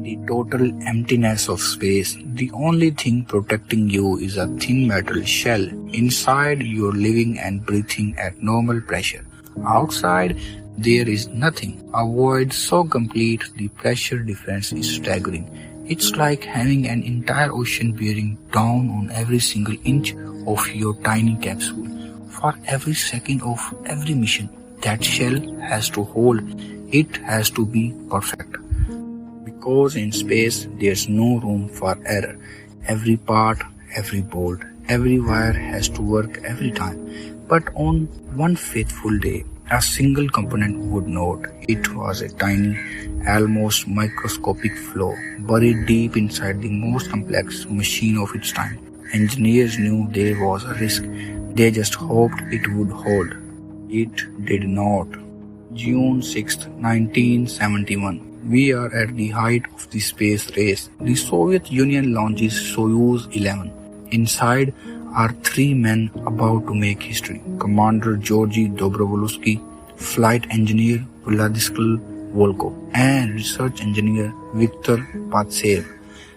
the total emptiness of space, the only thing protecting you is a thin metal shell. Inside, you're living and breathing at normal pressure. Outside, there is nothing. A void so complete, the pressure difference is staggering. It's like having an entire ocean bearing down on every single inch of your tiny capsule. For every second of every mission, that shell has to hold. It has to be perfect. Because in space, there's no room for error. Every part, every bolt, every wire has to work every time. But on one faithful day, a single component would not. It was a tiny, almost microscopic flaw, buried deep inside the most complex machine of its time. Engineers knew there was a risk. They just hoped it would hold. It did not. June 6, 1971. We are at the height of the space race. The Soviet Union launches Soyuz 11. Inside are three men about to make history. Commander Georgy Dobrovolsky, flight engineer Vladislav Volkov, and research engineer Viktor Patsev.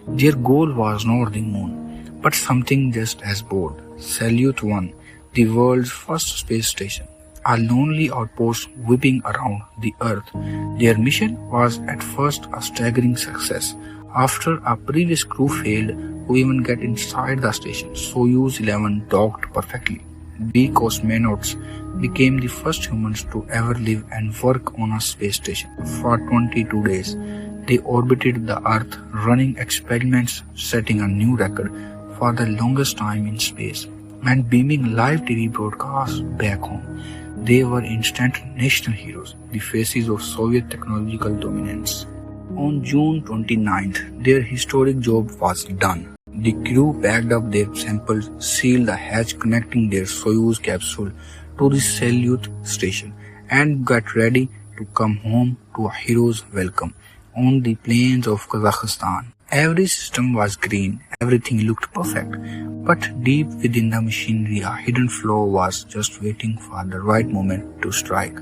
Their goal was not the moon, but something just as bold. Salyut 1, the world's first space station. A lonely outpost whipping around the Earth. Their mission was at first a staggering success. After a previous crew failed to even get inside the station, Soyuz 11 docked perfectly. The cosmonauts became the first humans to ever live and work on a space station. For 22 days, they orbited the Earth, running experiments, setting a new record for the longest time in space, and beaming live TV broadcasts back home. They were instant national heroes, the faces of Soviet technological dominance. On June 29th, their historic job was done. The crew packed up their samples, sealed the hatch connecting their Soyuz capsule to the Salyut station, and got ready to come home to a hero's welcome on the plains of Kazakhstan. Every system was green, everything looked perfect, but deep within the machinery a hidden flaw was just waiting for the right moment to strike.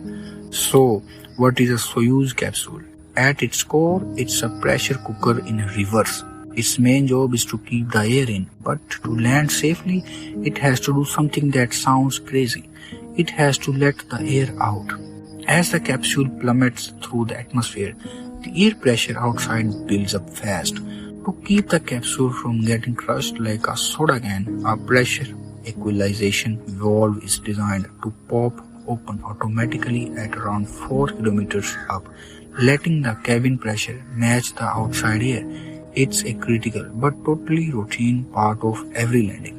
So, what is a Soyuz capsule? At its core, it's a pressure cooker in reverse. Its main job is to keep the air in, but to land safely, it has to do something that sounds crazy. It has to let the air out. As the capsule plummets through the atmosphere, the air pressure outside builds up fast. To keep the capsule from getting crushed like a soda can, a pressure equalization valve is designed to pop open automatically at around 4 kilometers up, letting the cabin pressure match the outside air. It's a critical but totally routine part of every landing.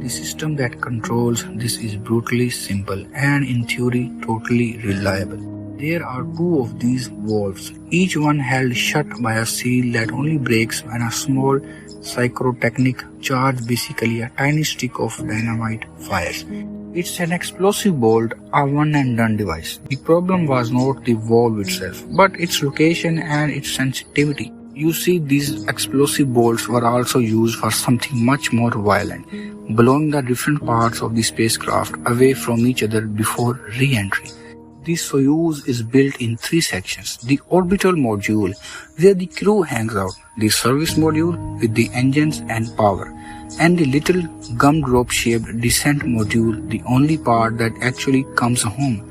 The system that controls this is brutally simple and in theory totally reliable. There are two of these valves, each one held shut by a seal that only breaks when a small pyrotechnic charge, basically a tiny stick of dynamite, fires. It's an explosive bolt, a one-and-done device. The problem was not the valve itself, but its location and its sensitivity. You see, these explosive bolts were also used for something much more violent, blowing the different parts of the spacecraft away from each other before re-entry. The Soyuz is built in three sections: the orbital module, where the crew hangs out, the service module with the engines and power, and the little gumdrop-shaped descent module, the only part that actually comes home.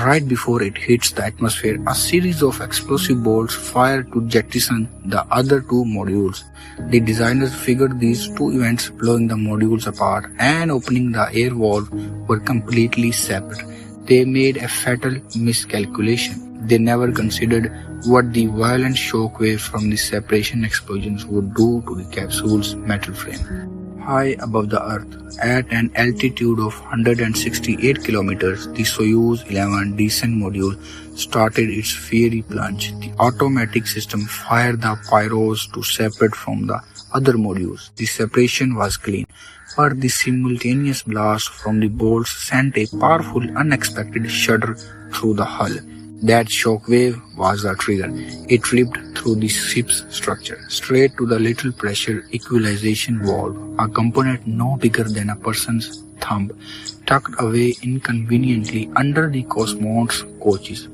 Right before it hits the atmosphere, a series of explosive bolts fire to jettison the other two modules. The designers figured these two events, blowing the modules apart and opening the air valve, were completely separate. They made a fatal miscalculation. They never considered what the violent shock waves from the separation explosions would do to the capsule's metal frame. High above the Earth, at an altitude of 168 kilometers, the Soyuz 11 descent module started its fiery plunge. The automatic system fired the pyros to separate from the other modules. The separation was clean, but the simultaneous blast from the bolts sent a powerful, unexpected shudder through the hull. That shockwave was the trigger. It flipped through the ship's structure, straight to the little pressure equalization valve, a component no bigger than a person's thumb, tucked away inconveniently under the cosmonauts' coaches.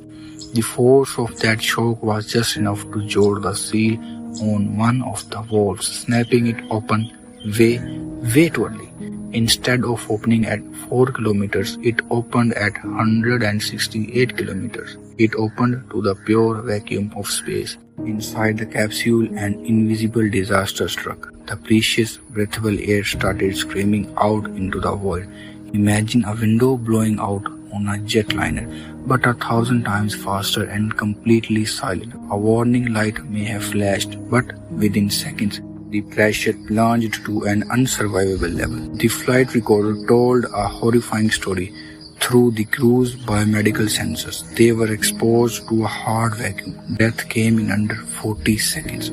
The force of that shock was just enough to jar the seal on one of the valves, snapping it open way too early. Instead of opening at 4 kilometers, it opened at 168 kilometers. It opened to the pure vacuum of space. Inside the capsule, an invisible disaster struck. The precious, breathable air started screaming out into the void. Imagine a window blowing out on a jetliner, but 1,000 times faster and completely silent. A warning light may have flashed, but within seconds, the pressure plunged to an unsurvivable level. The flight recorder told a horrifying story. Through the crew's biomedical sensors, they were exposed to a hard vacuum. Death came in under 40 seconds.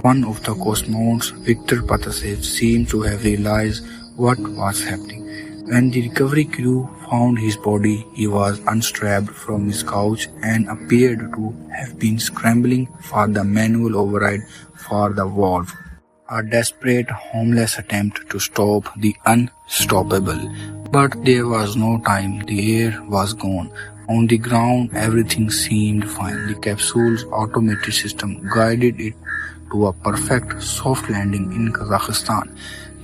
One of the cosmonauts, Viktor Patasev, seemed to have realized what was happening. When the recovery crew found his body, he was unstrapped from his couch and appeared to have been scrambling for the manual override for the valve. A desperate, homeless attempt to stop the unstoppable. But there was no time. The air was gone. On the ground, everything seemed fine. The capsule's automated system guided it to a perfect soft landing in Kazakhstan.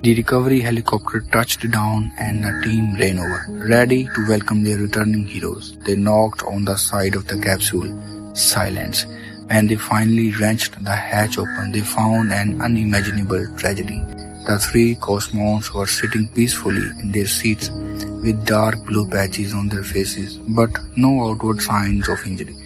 The recovery helicopter touched down and the team ran over, ready to welcome their returning heroes. They knocked on the side of the capsule. Silence. When they finally wrenched the hatch open, they found an unimaginable tragedy. The 3 cosmonauts were sitting peacefully in their seats with dark blue patches on their faces, but no outward signs of injury.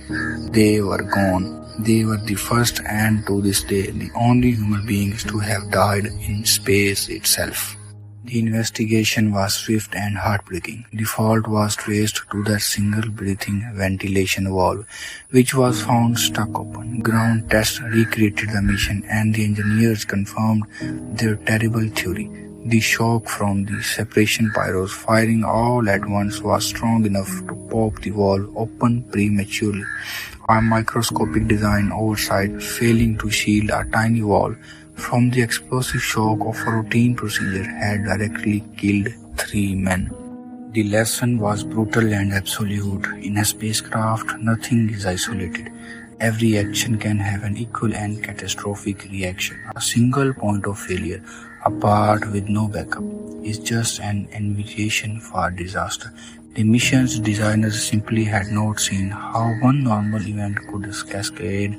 They were gone. They were the first and to this day the only human beings to have died in space itself. The investigation was swift and heartbreaking. The fault was traced to that single breathing ventilation valve, which was found stuck open. Ground tests recreated the mission and the engineers confirmed their terrible theory. The shock from the separation pyros firing all at once was strong enough to pop the valve open prematurely. A microscopic design oversight failing to shield a tiny valve from the explosive shock of a routine procedure had directly killed 3 men. The lesson was brutal and absolute. In a spacecraft, nothing is isolated. Every action can have an equal and catastrophic reaction. A single point of failure, a part with no backup, is just an invitation for disaster. The mission's designers simply had not seen how one normal event could cascade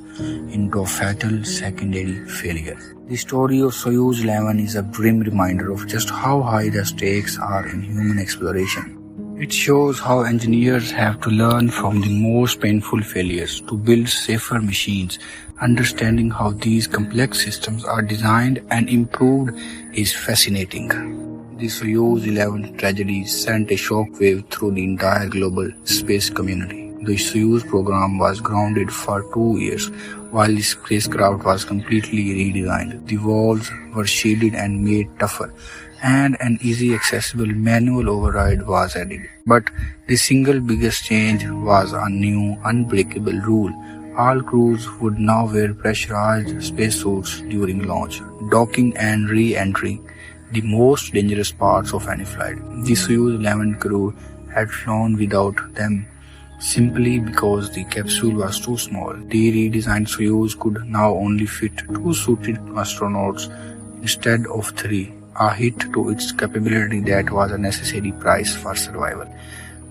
into a fatal secondary failure. The story of Soyuz 11 is a grim reminder of just how high the stakes are in human exploration. It shows how engineers have to learn from the most painful failures to build safer machines. Understanding how these complex systems are designed and improved is fascinating. The Soyuz 11 tragedy sent a shockwave through the entire global space community. The Soyuz program was grounded for 2 years while the spacecraft was completely redesigned. The valves were shielded and made tougher, and an easy accessible manual override was added. But the single biggest change was a new unbreakable rule. All crews would now wear pressurized spacesuits during launch, docking and re-entry, the most dangerous parts of any flight. The Soyuz 11 crew had flown without them simply because the capsule was too small. The redesigned Soyuz could now only fit 2 suited astronauts instead of 3, a hit to its capability that was a necessary price for survival.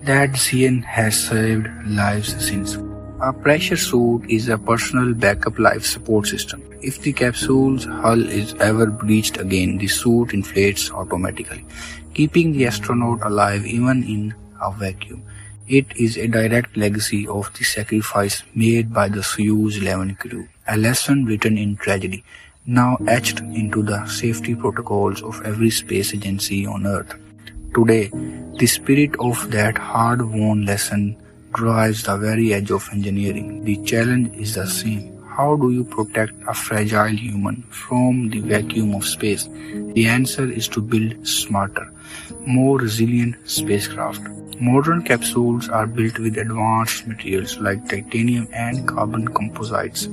That decision has saved lives since. A pressure suit is a personal backup life support system. If the capsule's hull is ever breached again, the suit inflates automatically, keeping the astronaut alive even in a vacuum. It is a direct legacy of the sacrifice made by the Soyuz 11 crew, a lesson written in tragedy, now etched into the safety protocols of every space agency on Earth. Today, the spirit of that hard-won lesson drives the very edge of engineering. The challenge is the same. How do you protect a fragile human from the vacuum of space? The answer is to build smarter, more resilient spacecraft. Modern capsules are built with advanced materials like titanium and carbon composites,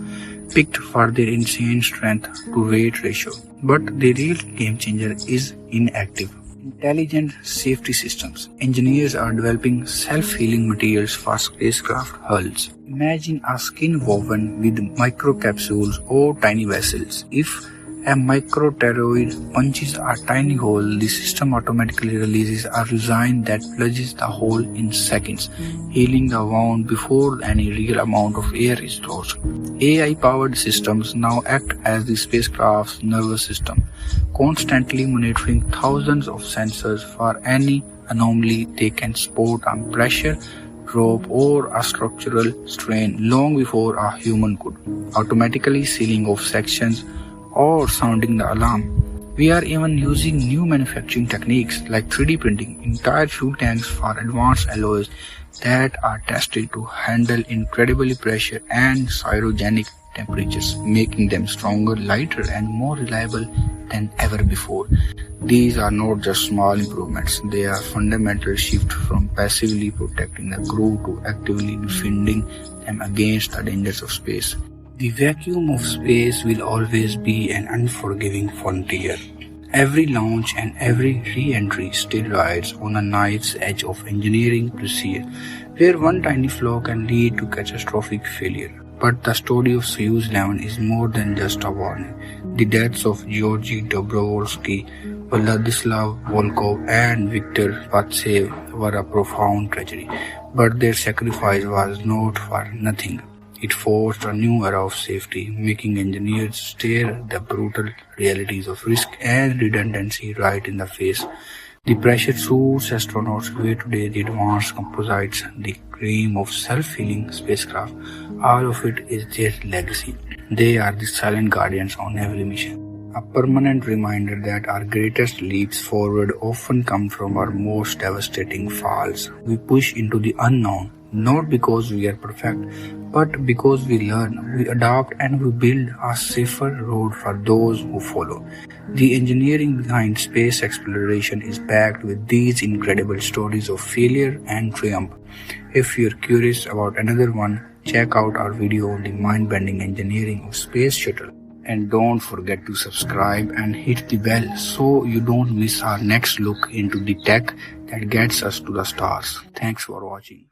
picked for their insane strength to weight ratio. But the real game changer is inactive. Intelligent safety systems. Engineers are developing self-healing materials for spacecraft hulls. Imagine a skin woven with microcapsules or tiny vessels. If a microteroid punches a tiny hole, the system automatically releases a resin that plunges the hole in seconds, healing the wound before any real amount of air is lost. AI-powered systems now act as the spacecraft's nervous system, constantly monitoring thousands of sensors for any anomaly. They can spot a pressure drop or a structural strain long before a human could, automatically sealing off sections or sounding the alarm. We are even using new manufacturing techniques like 3D printing entire fuel tanks for advanced alloys that are tested to handle incredibly pressure and cryogenic temperatures, making them stronger, lighter, and more reliable than ever before. These are not just small improvements, they are fundamental shift from passively protecting the crew to actively defending them against the dangers of space. The vacuum of space will always be an unforgiving frontier. Every launch and every re-entry still rides on a knife's edge of engineering precision, where one tiny flaw can lead to catastrophic failure. But the story of Soyuz 11 is more than just a warning. The deaths of Georgy Dobrovolsky, Vladislav Volkov, and Viktor Patsev were a profound tragedy, but their sacrifice was not for nothing. It forced a new era of safety, making engineers stare the brutal realities of risk and redundancy right in the face. The pressure suits astronauts wear today, the advanced composites, the cream of self-healing spacecraft, all of it is their legacy. They are the silent guardians on every mission. A permanent reminder that our greatest leaps forward often come from our most devastating falls. We push into the unknown, not because we are perfect, but because we learn, we adapt, and we build a safer road for those who follow. The engineering behind space exploration is packed with these incredible stories of failure and triumph. If you're curious about another one, check out our video on the mind-bending engineering of space shuttle. And don't forget to subscribe and hit the bell so you don't miss our next look into the tech that gets us to the stars. Thanks for watching.